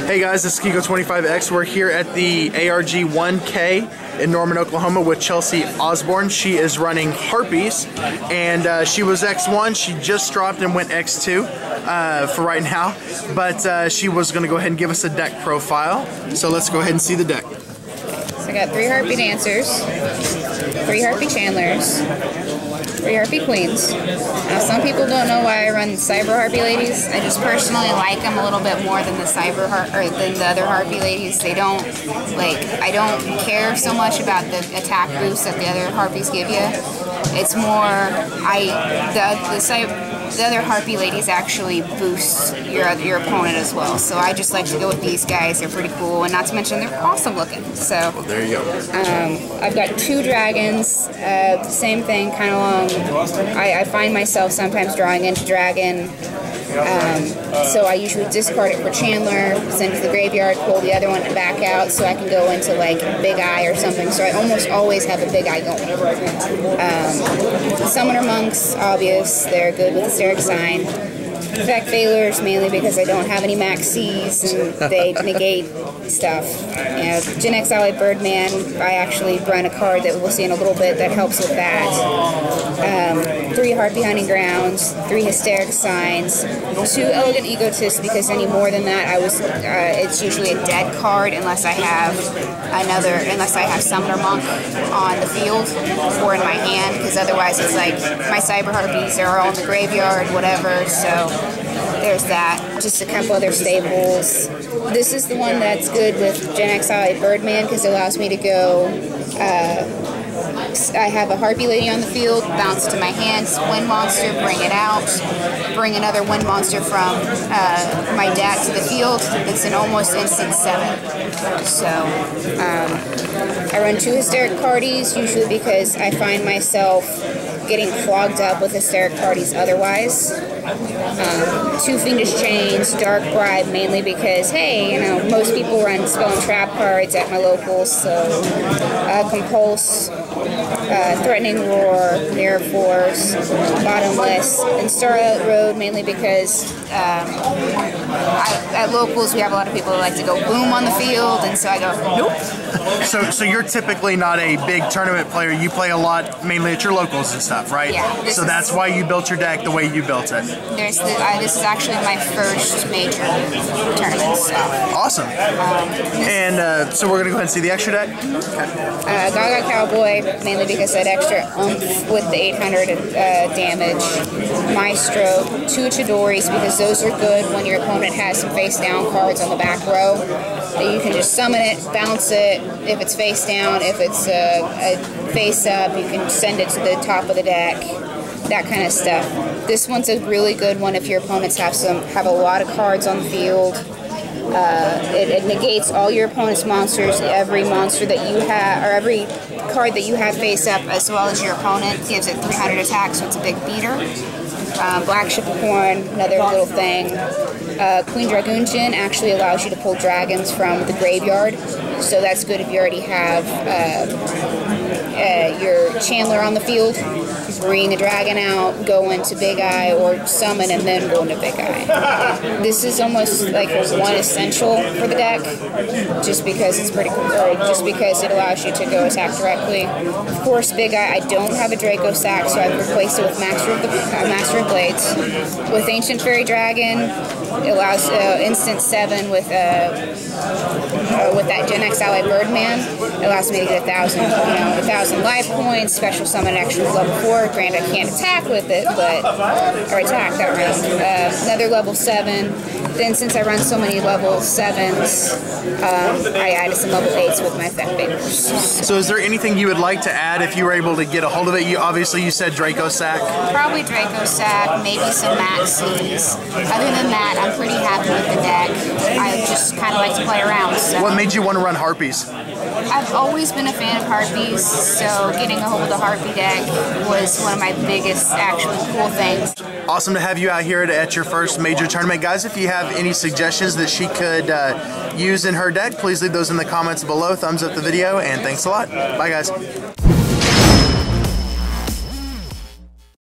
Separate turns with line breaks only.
Hey guys, this is Kiko25X. We're here at the ARG 1K in Norman, Oklahoma with Chelsea Osborne. She is running Harpies, and she was X1. She just dropped and went X2 for right now, but she was going to go ahead and give us a deck profile. So let's go ahead and see the deck.
So I got 3 Harpie Dancers, 3 Harpie Chandlers, 3 Harpie Queens. Now some people don't know why I run Cyber Harpie Ladies. I just personally like them a little bit more than the than the other Harpie Ladies. They don't, I don't care so much about the attack boost that the other Harpies give you. It's more, the other Harpie Ladies actually boost your opponent as well. So I just like to go with these guys. They're pretty cool, and not to mention they're awesome looking. So
well, there you go.
I've got 2 dragons. Same thing, kind of long. I find myself sometimes drawing into dragon. So I usually discard it for Chandler, send it to the graveyard, pull the other one back out so I can go into like Big Eye or something. So I almost always have a Big Eye going. Summoner Monks, obvious, they're good with Hysteric Sign. Effect Failures, mainly because I don't have any Max C's and they negate stuff. You know, Gen X Ally Birdman, I actually run a card that we'll see in a little bit that helps with that. 3 Harpie Hunting Grounds, 3 Hysteric Signs, 2 Elegant Egotists, because any more than that, it's usually a dead card unless I have Summoner Monk on the field or in my hand, because otherwise it's like my Cyber Harpies are all in the graveyard, whatever, so there's that. Just a couple other staples. This is the one that's good with Gen X Ally Birdman because it allows me to go, I have a Harpie Lady on the field, bounce to my hand, Wind Monster, bring it out, bring another Wind Monster from my deck to the field. It's an almost instant 7. So I run 2 Hysteric Parties, usually because I find myself getting clogged up with Hysteric Parties otherwise. 2 Fiendish Chains, Dark Bribe, mainly because, hey, you know, most people run Spell and Trap cards at my locals, so Compulse, Threatening Roar, Mirror Force, Bottomless, and Starlight Road, mainly because at locals we have a lot of people who like to go boom on the field, and so I go, nope.
So you're typically not a big tournament player. You play a lot mainly at your locals and stuff, right?
Yeah.
So that's why you built your deck the way you built it.
This is actually my first major tournament. So.
Awesome. And so we're going to go ahead and see the extra deck? Okay.
Gaga Cowboy, mainly because that extra oomph with the 800 damage. Maestro, 2 Chidoris, because those are good when your opponent has some face-down cards on the back row. You can just summon it, bounce it, if it's face-down. If it's face-up, you can send it to the top of the deck. That kind of stuff. This one's a really good one if your opponents have a lot of cards on the field. It negates all your opponent's monsters. Every monster that you have, or every card that you have face up, as well as your opponent, gives it 300 attack, so it's a big beater. Black Shippercorn, another little thing. Queen Dragoonjin actually allows you to pull dragons from the graveyard, so that's good if you already have your Chandler on the field. Bring the dragon out, go into Big Eye, or summon and then go into Big Eye. This is almost like one essential for the deck, just because it's pretty cool, or just because it allows you to go attack directly. Of course, Big Eye, I don't have a Draco Sack, so I've replaced it with Master of Blades. With Ancient Fairy Dragon, it allows instant 7 with that Gen X Ally Birdman. It allows me to get 1,000 life points, special summon extra level 4. Granted, I can't attack with it, or attack that round. Another level 7. Then since I run so many level 7s, I added some level 8s with my effect favors.
So is there anything you would like to add if you were able to get a hold of it? Obviously you said Draco Sack.
Probably Draco Sack, maybe some Maxis. Other than that, I'm pretty happy with the deck. I just kind of like to play around. So.
What made you want to run Harpies?
I've always been a fan of Harpies, so getting a hold of the Harpie deck was one of my biggest actually cool things.
Awesome to have you out here at your first major tournament. Guys, if you have any suggestions that she could use in her deck, please leave those in the comments below. Thumbs up the video, and thanks a lot. Bye, guys.